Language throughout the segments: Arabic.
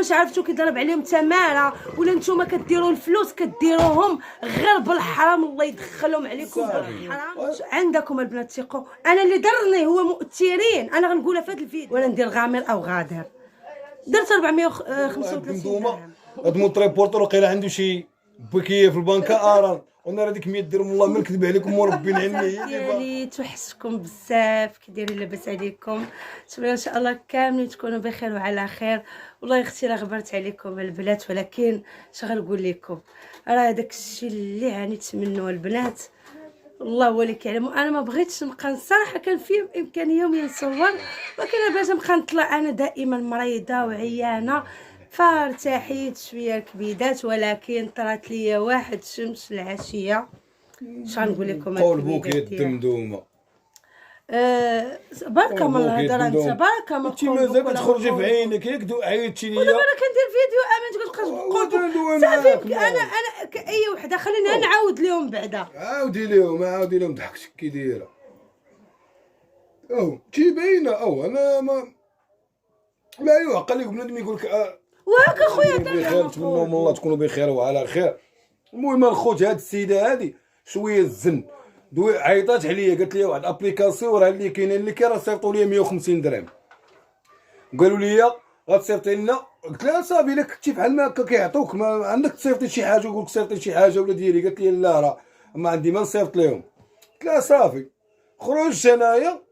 باش عرفتو كيضرب عليهم تماره، ولا نتوما كديروا الفلوس كديروهم غير بالحرام، الله يدخلهم عليكم بالحرام. عندكم البنات ثقوا، انا اللي ضرني هو مؤثرين، انا غنقولها في هذا الفيديو، ولا ندير غامر او غادر. درت 435 درهم. هاد موتريبورتور وقيلا عنده شي بكيه في البنكه اران، وانا هذيك 100 درهم والله ما نكذب عليكم وربي العلمي ديالي توحشتكم بزاف. كي دايرين لاباس عليكم؟ نتمنى ان شاء الله كاملين تكونوا بخير وعلى خير. والله اختي راه غبرت عليكم البنات، ولكن اش غنقول لكم، راه داك الشيء اللي عانيت منه البنات الله هو اللي كيعلم. انا ما بغيتش نبقى الصراحه، كان في امكانيه يوميا نصور، ولكن باش نبقى نطلع انا دائما مريضه وعيانه، فارتحيت شويه الكبيدات. ولكن طرات ليا واحد الشمس العشيه، اش غنقول لكم، قول بوك الدمدومه. بارك الله الهضره انت، بارك الله. انت مازال كتخرجي في عينك ياك عيطتي ليا. ودابا انا كندير فيديو امان تقول صافي. انا كاي وحده خلينا نعاود لهم بعدا. عاودي لهم ضحكتك كي دايره. تي باينه. انا ما يعقل لك بنادم يقول لك وهاك اخويا بخير، نتمنوا من الله تكونوا بخير وعلى خير. المهم الخوت، هاد السيده هادي شويه الزن عيطات عليا، قالت لي واحد ابليكاسيون راه اللي كاينه اللي راه صيفطوا لي 150 درهم، قالوا لي غتصيفطي لنا. قلت لها صافي، الا كنتي بحال ما هكا كيعطوك، ما عندك تصيفطي شي حاجه، يقول لك صيفطي شي حاجه ولا ديري. قالت لي لا راه ما عندي ما نصيفط لهم. قلت لها صافي. خرجت انايا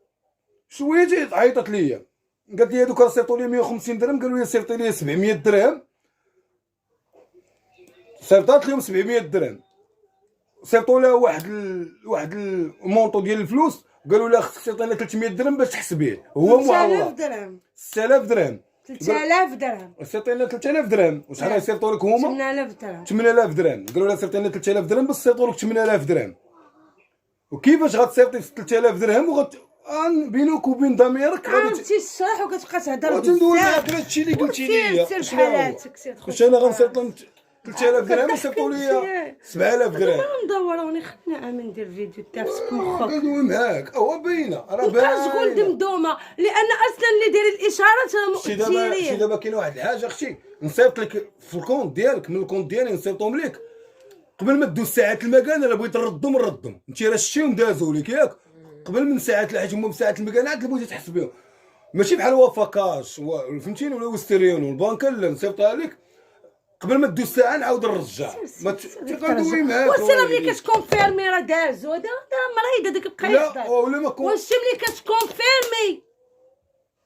شويه عيطت ليا، قالت لي هذوك راه صيفطوا لي 150 درهم، قالوا لي صيفطي لي 700 درهم. صيفطات لهم 700 درهم، صيفطوا لها واحد المونطو ديال الفلوس، قالوا لها خصك تعطينا 300 درهم باش تحسبيه. هو معوض 3000 درهم 6000 درهم 3000 درهم صيفطوا لنا 3000 درهم. وشحال غيصيفطوا لك هما؟ 8000 درهم 8000 درهم. قالوا لها صيفطوا لنا 3000 درهم باش صيفطوا لك 8000 درهم. وكيفاش غتصيفطي في 3000 درهم بينك وبين ضميرك غادي تشرح وكتبقى تهضر وتندوي معاك هادشي اللي قلتي لي. سير بحالاتك، سير واش انا غنصيفط لهم 3000 درهم وصيفطوا لي 7000 درهم؟ مدوروني. خلينا امين ندير فيديو تافس مخك. كندوي معاك باينه راه باينه. تقول دمدومه، لان اصلا اللي داير الاشارات راه مؤثرين. شي دابا كاين واحد الحاجه اختي، نصيفط لك في الكونت ديالك، من الكونت ديالي نصيفطهم لك قبل ما دوز ساعات المكان. انا بغيت نردهم انت راه شتيهم دازوا لك ياك قبل من ساعات الحاج، هما بساعات المكان عاد بغيتي تحس بهم، ماشي بحال وفاكاش فهمتيني ولا وستريون والبنكه. لا نصيفطها لك قبل ما دوز ساعه نعاود نرجع. ما تقدوي معاك. واش ملي كتكونفيرمي راه دازو، هذا مريض هذاك بقى يحضر. لا ولا ما واش ملي كتكونفيرمي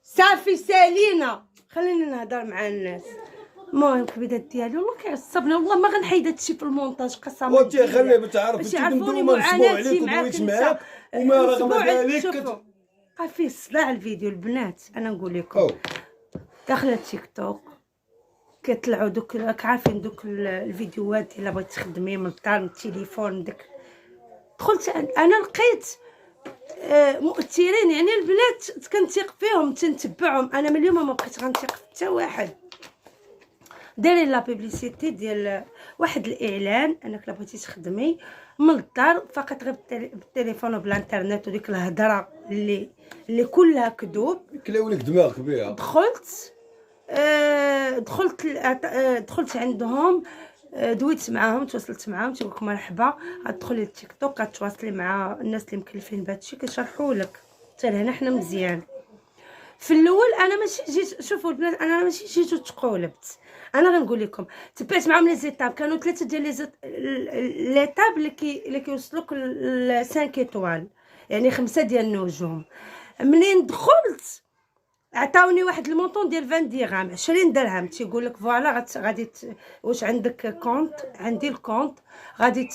صافي سالينا. خليني نهضر مع الناس. المهم الكبيدات ديالي والله كيعصبني، والله ما غنحيد هادشي في المونتاج قسما بالله. وانت خليه بتعرف انت دوما نسمعوا عليك ودويت معاك وما رغم ذلك بقى فيه صداع الفيديو. البنات انا نقول لكم، داخله تيك توك كيطلعوا دوك، راك عارفين دوك الفيديوهات الا بغيتي تخدمي من الدار من التليفون. داك دخلت انا لقيت مؤثرين، يعني البنات كنثيق فيهم تنتبعهم. انا من اليوم ما بقيت غنثيق حتى واحد. دايرين لا بوبليسيتي ديال واحد الاعلان انك لا بغيتي تخدمي من الدار فقط غير بالتليفون وبالانترنت وديك الهضره اللي كلها كذوب. كلاولك دماغك بها. دخلت عندهم، دويت معاهم، تواصلت معاهم، تيقول لك مرحبا غتدخلي للتيك توك غتواصلي مع الناس اللي مكلفين بهادشي كيشرحوا لك. حتى لهنا حنا مزيان. في الاول انا ماشي جيت، شوفوا البنات انا ماشي جيت وتقولبت. انا غنقول لكم تبعت معاهم لي زيتاب، كانوا 3 ديال ليتاب اللي كيوصلوك ل 5 ايطوال، يعني 5 ديال النجوم. منين دخلت عطاوني واحد المونطون ديال 20 درهم 20 درهم، تيقول لك فوالا غادي واش عندك كونت؟ عندي الكونت. غادي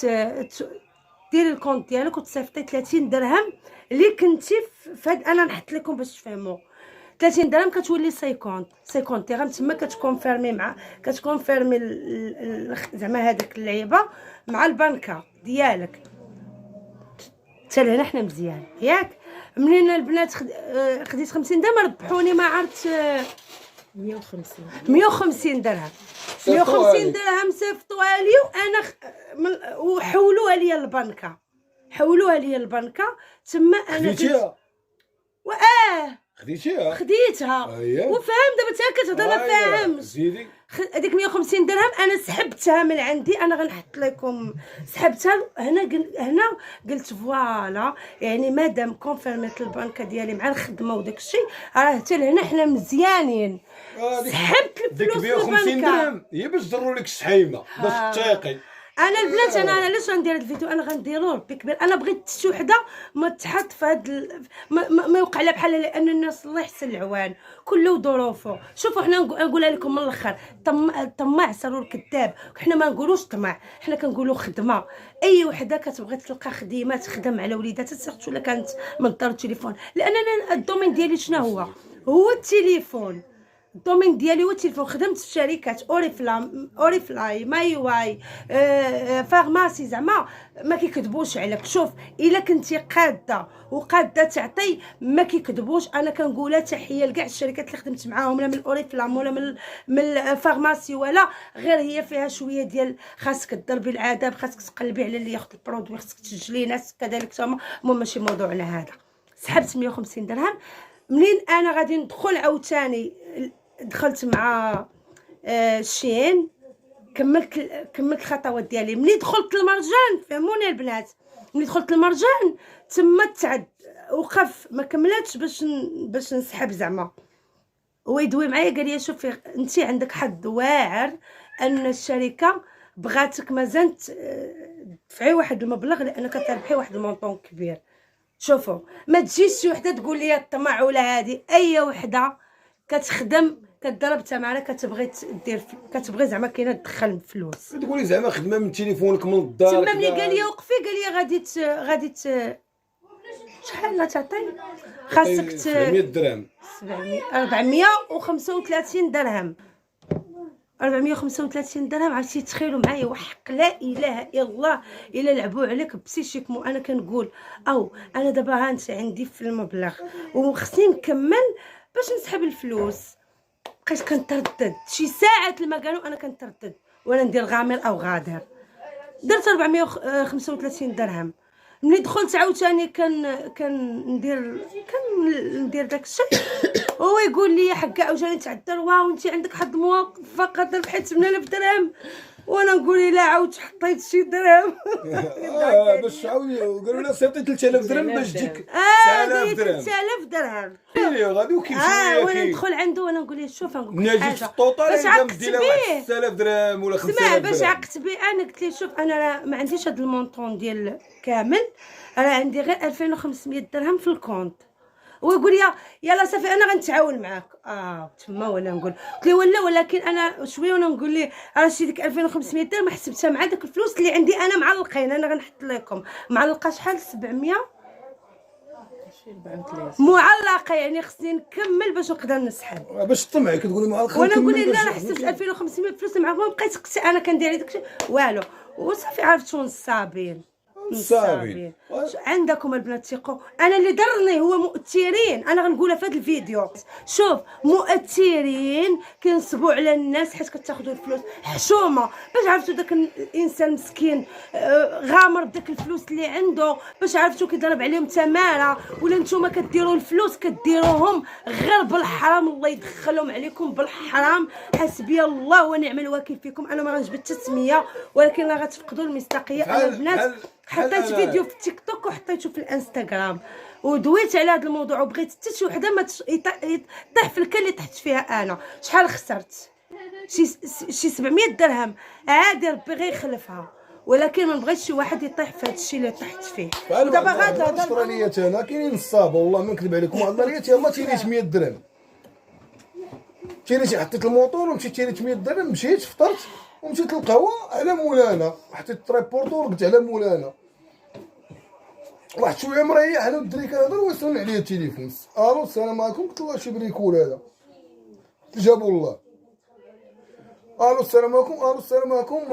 ديري الكونت ديالك وتصيفطي 30 درهم اللي كنتي فهاد. انا نحط لكم باش تفهموا 30 درهم كتولي 50 درهم. تما كتكونفيرمي زعما هذيك اللعيبه مع البنكه ديالك. حتى لهنا حنا مزيان ياك. منين البنات خديت 50 درهم ربحوني ما عرفت 150 درهم 150 درهم صيفطوها لي وانا وحولوها لي للبنكه. تما انا خديتيها؟ خديتيها خديتها أييه. وفاهم دابا تا كتهضر ما فاهمش. زيدي هذيك 150 درهم انا سحبتها من عندي، انا غنحط لكم سحبتها هنا هنا قلت فوالا يعني مادام كونفيرميت البنكه ديالي مع الخدمه وداك الشيء راه حتى لهنا حنا مزيانين. سحبت ديك الفلوس 150 البنكه درهم هي باش دروا لك الشحيمه باش تيقي. انا البنات انا علاش غندير هذا الفيديو، انا غنديرو ربي كبير. انا بغيت شي وحده ما تحط في هاد ما يوقع لها بحال، لان الناس الله يحسن العوان كله ظروفه. شوفوا حنا نقولها لكم من الاخر، الطماع سرور كذاب. حنا ما نقولوش طمع، حنا كنقولوا خدمه. اي وحده كتبغي تلقى خديمه تخدم على وليداتها سيرتو الا كانت من دار التليفون، لان انا الدومين ديالي شنو هو التليفون. الدومين ديالي هو التليفون. خدمت في شركات اوريفلاي ماي واي فارماسي، زعما ما كيكذبوش عليك. شوف الا كنتي قاده وقاده تعطي ما كيكذبوش. انا كنقولها تحيه لكاع الشركات اللي خدمت معاهم، لا من اوريفلام ولا من الفارماسي، ولا غير هي فيها شويه ديال خاصك تضربي العذاب، خاصك تقلبي على اللي ياخذ البرودوي، خاصك تسجلي ناس كذلك تما. المهم ماشي موضوعنا هذا. سحبت 150 درهم. منين انا غادي ندخل عاوتاني دخلت مع شين، كملت الخطوات ديالي. ملي دخلت المرجان فهموني البنات، ملي دخلت المرجان تما وقف ما كملاتش باش نسحب زعما. هو يدوي معايا قال لي شوفي انت عندك حظ واعر ان الشركه بغاتك مازال تدفعي واحد المبلغ لانك تربحي واحد المونطون كبير. شوفوا ما تجيش شي وحده تقول لي الطمع ولا هذه. اي وحده كتخدم كضرب تماره كتبغي زعما كاينه تدخل فلوس، تقولي زعما خدمه من تليفونك من الدار. تما ملي قال لي وقفي قال لي غادي شحال لا تعطي خاصك 700 درهم 435 درهم 435 درهم. عرفتي تخيلوا معايا وحق لا اله الا الله الا لعبوا عليك بسيشيكمو. انا كنقول او انا دابا هانت عندي في المبلغ وخصني نكمل باش نسحب الفلوس. بقيت كنتردد شي ساعات لما قالوا انا كنتردد وانا ندير غامر او غادر. درت 435 درهم. ملي دخلت عاوتاني كندير داك الشيء هو يقول لي حكا عاوتاني تعذر واو انت عندك حظ موفق ربحت 8000 درهم. وانا نقول لا عاود حطيت شي درهم باش عاودي قالوا لنا صيفطي 3000 درهم باش تجيك 9000 درهم 3000 درهم غادي وكيف شويه وانا ندخل عنده وانا نقول له شوف نقول لك حاجه باش عقدتي له واحد 6000 درهم ولا 5000 درهم. باش عقدت به انا قلت له شوف انا راه ما عنديش هذا المونطون ديال كامل، راه عندي غير 2500 درهم في الكونت. ويقول لي يلا صافي انا غنتعاون معاك. تما وانا نقول قلت له ولا ولكن انا شويه وانا نقول ليه راه شي ديك 2500 درهم حسبتها مع داك الفلوس اللي عندي انا معلقين. انا غنحط لكم معلقه شحال 700 معلقه، يعني خصني نكمل باش نقدر نسحب. باش تطمعي كتقولي معلقه وانا نقول لا راه حسبت 2500 فلوس معاهم بقيت انا كندير داكشي والو وصافي. عرفتوا نصابين عندكم البنات ثقوا. انا اللي ضرني هو مؤثرين، انا غنقولها في هذا الفيديو. شوف مؤثرين كينصبوا على الناس حيت كتاخذوا الفلوس حشومه. باش عرفتوا داك الانسان مسكين غامر بداك الفلوس اللي عنده، باش عرفتوا كيضرب عليهم تماره. ولا نتوما كديروا الفلوس كديروهم غير بالحرام. الله يدخلهم عليكم بالحرام. حسبي الله ونعم الوكيل فيكم. انا ما غنجبد التسميه ولكن لا غتفقدوا المصداقيه. انا البنات حطيت فيديو في التيك توك وحطيته في الانستغرام ودويت على هذا الموضوع وبغيت حتى شي وحده ما يطيح في الكل اللي طحت فيها انا. شحال خسرت؟ شي 700 درهم عادي ربي غير يخلفها، ولكن ما بغيتش شي واحد يطيح في هذا الشيء اللي طحت فيه. دابا غادا الشرانيات انا كاينين نصابه والله ما نكذب عليكم. واحد النهار يلاه تيريت 100 درهم تيريت حطيت الموطور ومشيت تيريت 100 درهم مشيت فطرت ومشيت للقهوه على مولانا حطيت تريبورتور قلت على مولانا. واحد شويه مريح انا والدري كنهضر ويصون عليا التليفون. الو السلام عليكم. قلت له شي بريكول هذا جابوا الله. الو السلام عليكم. الو السلام عليكم.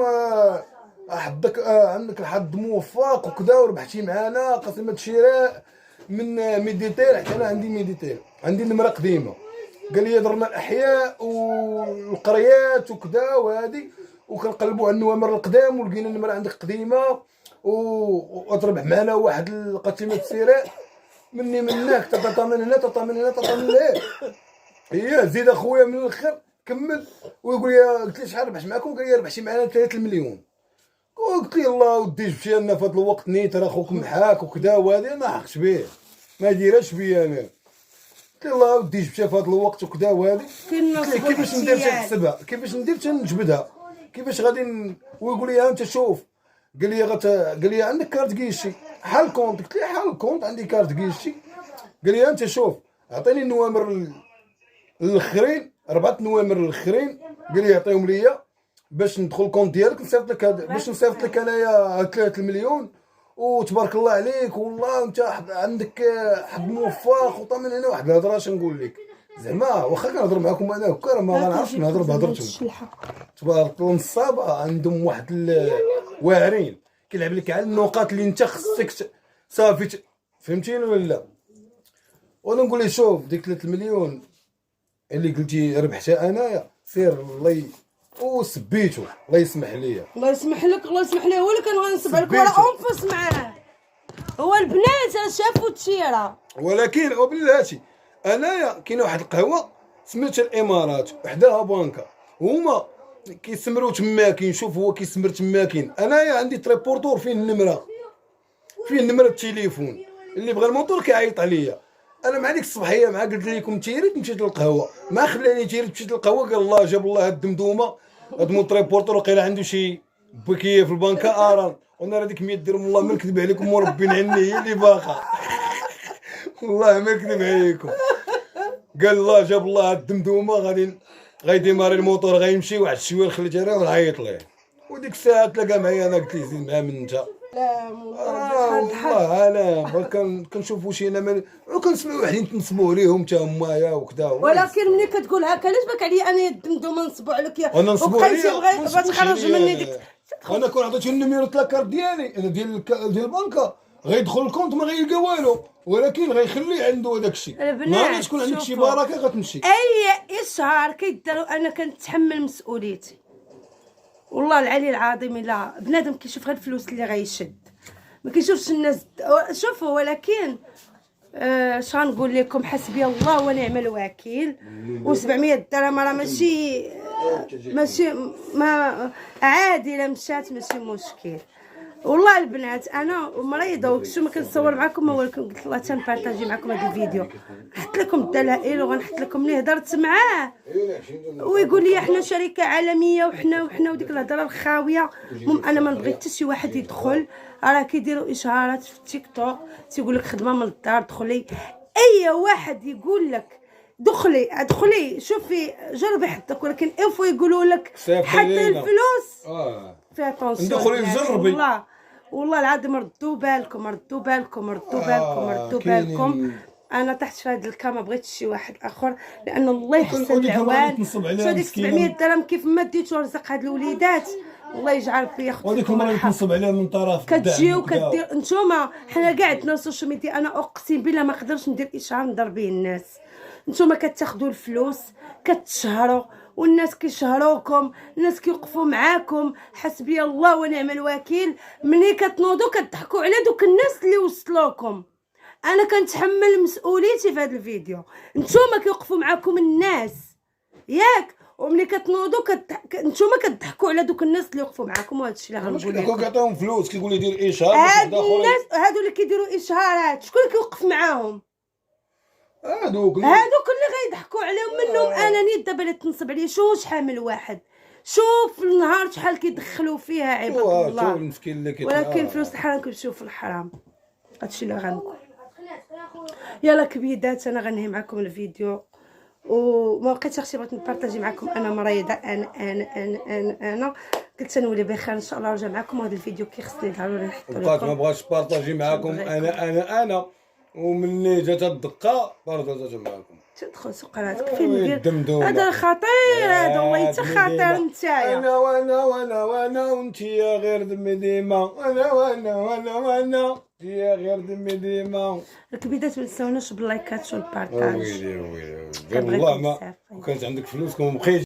حظك عندك الحظ موفق وكذا وربحتي معانا قسيمه شراء من ميديتير حتى انا عندي ميديتير عندي المراه قديمه. قال لي درنا الاحياء والقريات وكذا وهذه وكنقلبوا على النوامر القدام ولقينا النمره عندك قديمه وتربح معنا واحد القسيمه الشراء مني منك، تعطى من هنا تعطى من هنا تعطى من هنا. هي زيد اخويا من الاخر كمل ويقول لي قلت له شحال ربحت معاكم؟ قال لي ربحتي معنا 3 مليون. قلت له الله ودي جبتي لنا في هذا الوقت نيت راه خوك محاك وكذا وهذه ما حقتش به ما دايرهاش بيا انا. قلت له الله ودي جبتها في هذا الوقت وكذا وهذه. كيفاش ندير تنحسبها كيفاش ندير تنجبدها كيفاش غادي ويقول لي انت شوف. قال لي عندك كارت كيشي حال كونت؟ قلت له حال كونت عندي كارت كيشي. قال لي انت شوف اعطيني النوامر الاخرين 4 نوامر الاخرين قال لي يعطيهم ليا باش ندخل الكونت ديالك نصيفط لك باش نصيفط لك انايا 3 مليون وتبارك الله عليك والله انت عندك حد موفق وطا من هنا. واحد الهضره اش نقول لك زعما واخا كنهضر معكم انا هكا راه ما غنعرفش نهضر بهضرتهم. تبارك الله النصابه عندهم واحد واعرين كيلعب لك على النقاط اللي انت خصك صافي فهمتيني ولا لا. وانا نقول ليه شوف ديك 3 مليون اللي قلتي ربحتها انايا سير الله وسبيتو الله يسمح ليا. الله يسمح لك الله يسمح ليه. هو اللي كان غنسب عليك وراه انفس معاه. هو البنات شافوا التيره. ولكن وبلاتي انايا كاينه واحد القهوه سميتها الامارات وحداها بانكا هما كيسمروا تماكين. شوف هو كيسمر تماكين. انايا عندي تريبورتور فيه النمره التليفون اللي بغى الموتور كيعيط عليا. انا مع ديك الصباحيه مع قلت لكم تيريت مشيت للقهوه ما خلاني تيريت مشيت للقهوه. قال الله جاب الله هاد الدمدومه هاد الموتريبورتور وقيله عنده شي بكيه في البنكه اران وانا راه ديك 100 درهم والله ما نكذب عليكم وربي نعني هي اللي باقا والله ما نكذب عليكم. قال الله جاب الله هاد الدمدومه غيديماري الموتور غيمشي واحد شويه خليتها راه ونعيط ليه. وديك الساعه تلاقى معايا انا قلت ليه زيد معاه من انت. لا والله انا كنشوفوا شي انا وكنسمعوا وحدين تنصبوا عليهم حتى هما وكذا. ولكن ملي كتقول هكا علاش باك عليا انا الدمدومه نصبوا عليك يا انا نصبوا عليا بغا تخرج مني ديك. انا كون عطيتو النيميرو تاع الكارت ديالي انا ديال البنكه غيدخل الكونت ما غيلقى والو ولكن غيخلي عنده هذاك الشيء. نهار تكون عندك شي بركه غتمشي. اي اشهار كيداروا انا كنتحمل مسؤوليتي والله العلي العظيم. الا بنادم كيشوف غير الفلوس اللي غيشد ما كيشوفش الناس. شوفوا ولكن اش غنقول لكم حسبي الله ونعم الوكيل. و700 درهم راه ماشي ما عادي الا مشات ماشي مشكل. والله البنات انا مريضه وشو ما كنصور معكم ولكن قلت الله تنبارطاجي معكم هذا الفيديو. نحط لكم الدلائل وغنحط لكم اللي هضرت معاه ويقول لي احنا شركه عالميه وحنا وديك الهضره الخاويه. المهم انا ما نبغي حتى شي واحد يدخل راه كيديروا اشهارات في التيك توك تيقول لك خدمه من الدار دخلي. اي واحد يقول لك ادخلي شوفي جربي حظك ولكن اف يقولوا لك حتى الفلوس فيها طونسيون. ندخلي جربي والله العظيم ردوا بالكم. انا تحت في هذه الكاميرا بغيت شي واحد اخر لان الله يحسن العوان. شو ديك 700 درهم كيف ما ديتو رزق هاد الوليدات الله يجعل في ياخذ. وديك المره اللي تنصب عليها من طرف كتجيو كدير نتوما. حنا كاع عندنا السوشيال ميديا انا اقسم بالله ما نقدرش ندير اشهار نضر به الناس. نتوما كتاخذوا الفلوس كتشهروا والناس كيشهروكم الناس كيوقفوا معاكم. حسبي الله ونعم الوكيل. ملي كتنوضوا كتضحكوا على دوك الناس اللي وصلوكم. انا كنتحمل مسؤوليتي في هذا الفيديو. نتوما كيوقفوا معاكم الناس ياك وملي كتنوضوا نتوما كتضحكوا على دوك الناس اللي وقفوا معاكم. وهذا الشيء اللي غنقول لكم كيعطيهم فلوس كيقول لي دير اشهار. هاد الناس هادو اللي كيديروا اشهارات شكون اللي كيوقف معاهم؟ هادوك اللي غيضحكوا عليهم منهم. انا نيت دابا اللي تنصب عليا شحال من واحد. شوف النهار شحال كيدخلوا فيها عباد الله. ولكن الفلوس الحرام كيمشيو في الحرام. هادشي اللي غنقول. يلا كبيدات انا غنهي معكم الفيديو وما بقيتش اختي بغيت نبارطاجي معكم. انا مريضه انا قلت نولي بخير ان شاء الله نرجع معكم. وهذا الفيديو كيخصني ضروري نحطو لكم. ما بغاش بارطاجي معكم انا ومني جات الدقه بارطاجات معكم. تدخل سكرات فين ندير هذا خطير. هذا والله انت خطير نتايا. وانا وانت يا غير دمي ديما. وانا يا غير دمي ديما. الكبيدات ما تنساوناش باللايكات والبارطاج. ويلي والله ما كانت عندك فلوس كون بقيت